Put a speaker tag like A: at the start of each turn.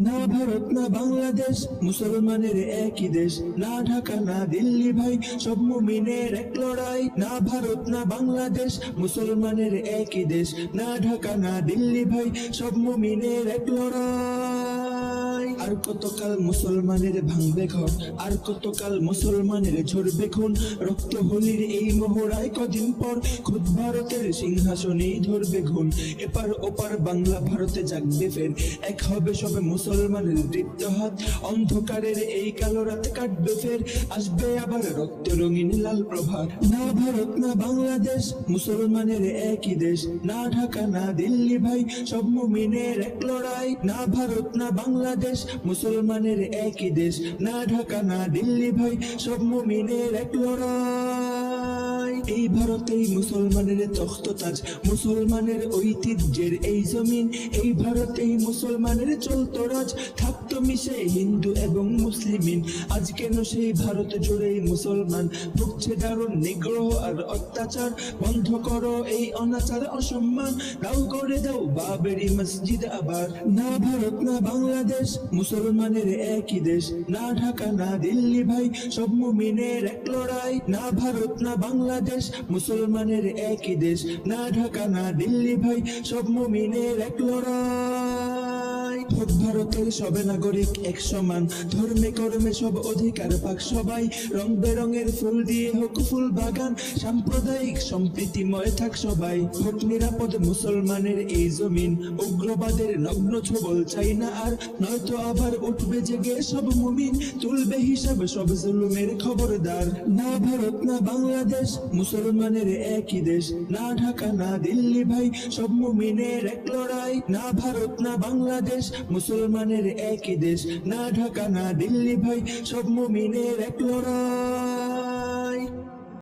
A: না ভারত না বাংলাদেশ, মুসলমানের একই দেশ। না ঢাকা না দিল্লি ভাই, সব মুমিনের এক লড়াই। না ভারত না বাংলাদেশ, মুসলমানের একই দেশ। না ঢাকা না দিল্লি ভাই, সব মুমিনের এক লড়াই। আর কতকাল মুসলমানের ভাঙবে ঘর, আর কতকাল মুসলমানের ঝরবে খুন। রক্ত হোলির এই মহড়ায় কদিন পর খুদ ভারতের সিংহাসনেই ধরবে ঘুণ। এপার ওপার বাংলা ভারতে জাগবে ফের, এক হবে সবে মুসলমানের দৃপ্ত হাত। অন্ধকারের এই কালো রাতে কাটবে ফের, আসবে আবার রক্ত রঙিন লাল প্রভাত। না ভারত না বাংলাদেশ, মুসলমানের একই দেশ। না ঢাকা না দিল্লি ভাই, সব মুমিনের এক লড়াই। না ভারত না বাংলাদেশ, মুসলমানের একই দেশ। না ঢাকা না দিল্লি ভাই, সব মুমিনের এক লড়াই। এই ভারতেই মুসলমানের তখ্ত তাজ, মুসলমানের ঐতিহ্যের এই জমিন। এই ভারতেই মুসলমানের চলতো রাজ, থাকতো মিশে হিন্দু এবং মুসলিমিন। আজ কেন সেই ভারত জুড়েই মুসলমান ভুগছে দারুণ নিগ্রহ আর অত্যাচার। বন্ধ করো এই অনাচার অসম্মান, দাও করে দাও বাবরি মসজিদ আবার। না ভারত না বাংলাদেশ, মুসলমানের একই দেশ। না ঢাকা না দিল্লি ভাই, সব মুমিনের এক লড়াই। না ভারত না বাংলাদেশ, মুসলমানের একই দেশ। না ঢাকা না দিল্লি ভাই, সব মুমিনের এক লড়াই। হোক ভারতের সবে নাগরিক এক সমান, ধর্মে কর্মে সব অধিকার পাক সবাই। রং বেরঙের ফুল দিয়ে হোক ফুল বাগান, সাম্প্রদায়িক সম্প্রীতিময় থাক সবাই। হোক নিরাপদ মুসলমানের এই জমিন, উগ্রবাদের নগ্ন ছবল চাই না আর। নয়তো আবার উঠবে জেগে সব মুমিন, তুলবে হিসাব সব জুলুমের খবরদার। না ভারত না বাংলাদেশ, মুসলমানের একই দেশ। না ঢাকা না দিল্লি ভাই, সব মুমিনের এক লড়াই। না ভারত না বাংলাদেশ, মুসলমানের একই দেশ। না ঢাকা না দিল্লি ভাই, সব মুমিনের এক লড়াই।